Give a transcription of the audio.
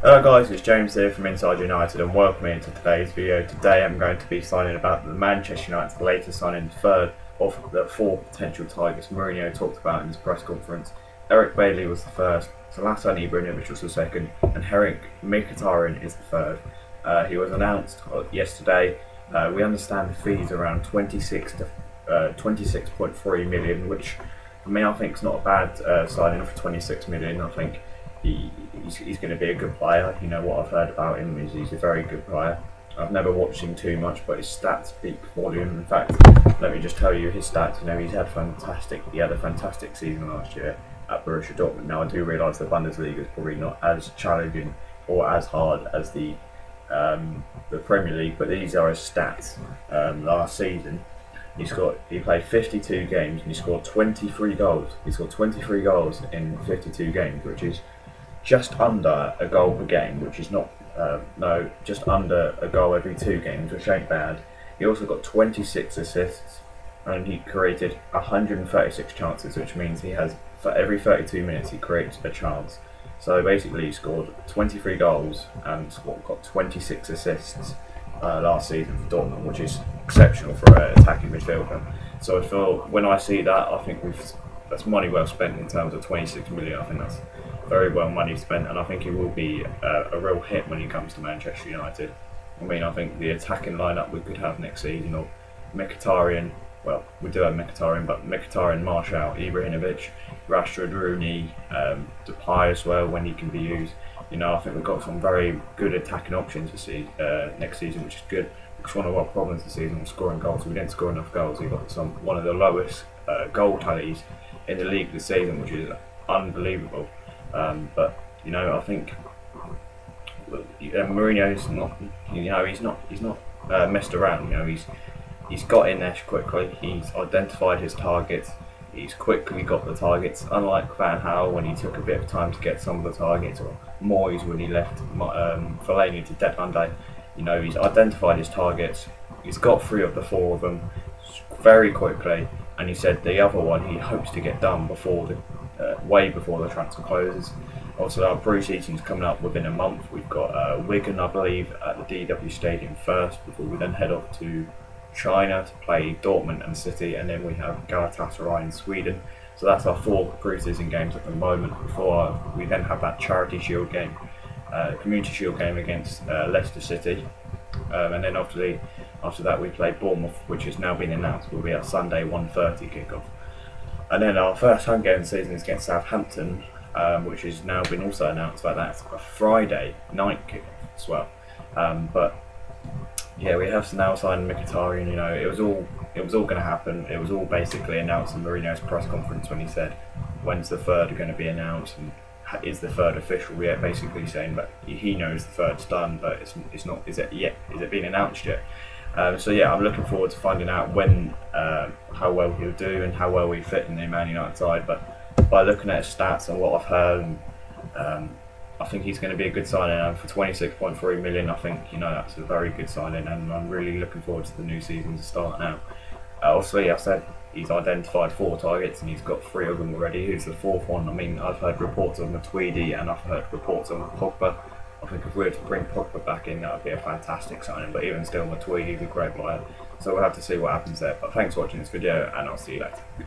Hello guys, it's James here from Inside United and welcome into today's video. Today I'm going to be signing about the Manchester United's latest signing, third of the four potential targets Mourinho talked about in his press conference. Eric Bailly was the first, Zlatan Ibrahimovic was the second, and Henrikh Mkhitaryan is the third. He was announced yesterday. We understand the fees around 26.3 million, which for me I think is not a bad signing for 26 million. I think he's going to be a good player. You know, what I've heard about him is he's a very good player. I've never watched him too much, but his stats speak volume. In fact, let me just tell you his stats. You know, he had a fantastic season last year at Borussia Dortmund. Now I do realise the Bundesliga is probably not as challenging or as hard as the Premier League, but these are his stats. Last season, he played 52 games and he scored 23 goals. He scored 23 goals in 52 games, which is just under a goal per game, which is not, just under a goal every 2 games, which ain't bad. He also got 26 assists and he created 136 chances, which means he has, for every 32 minutes, he creates a chance. So basically, he scored 23 goals and got 26 assists last season for Dortmund, which is exceptional for an attacking midfielder. So I feel when I see that, I think that's money well spent in terms of 26 million. I think that's very well money spent, and I think he will be a real hit when he comes to Manchester United. I mean, I think the attacking lineup we could have next season, or Mkhitaryan, well, we do have Mkhitaryan, but Mkhitaryan, Martial, Ibrahimovic, Rashford, Rooney, Depay as well when he can be used. You know, I think we've got some very good attacking options to see next season, which is good. Because one of our problems this season was scoring goals. We didn't score enough goals. We got one of the lowest goal tallies in the league this season, which is unbelievable. But you know, I think Mourinho's not. You know, he's not messed around. You know, he's got in there quickly. He's identified his targets. He's quickly got the targets. Unlike Van Gaal when he took a bit of time to get some of the targets, or Moyes when he left Fellaini to Monday. You know, he's identified his targets. He's got 3 of the 4 of them very quickly, and he said the other one he hopes to get done before way before the transfer closes. Also, our pre-season's coming up within a month. We've got Wigan, I believe, at the DW Stadium first, before we then head off to China to play Dortmund and City, and then we have Galatasaray in Sweden. So that's our 4 pre-season games at the moment, before we then have that Charity Shield game, Community Shield game against Leicester City, and then after that we play Bournemouth, which has now been announced will be a Sunday 1:30 kickoff. And then our first home game of the season is against Southampton, which has now been also announced, but that's a Friday night kickoff as well. But yeah, we have now signed Mkhitaryan. You know, it was all going to happen. It was all basically announced in Mourinho's press conference when he said, "When's the third going to be announced? And is the third official yet?" Basically saying that he knows the third's done, but it's not. Is it yet? Is it being announced yet? So yeah, I'm looking forward to finding out when, how well he'll do and how well we fit in the Man United side. But by looking at his stats and what I've heard, I think he's going to be a good signing. And for 26.3 million, I think, you know, that's a very good signing, and I'm really looking forward to the new season to start now. Obviously, I said he's identified 4 targets and he's got 3 of them already. Who's the 4th one? I mean, I've heard reports on Matuidi and I've heard reports on Pogba. I think if we were to bring Pogba back in, that would be a fantastic signing. But even still, Matuidi's a great player, so we'll have to see what happens there. But thanks for watching this video, and I'll see you later. Bye.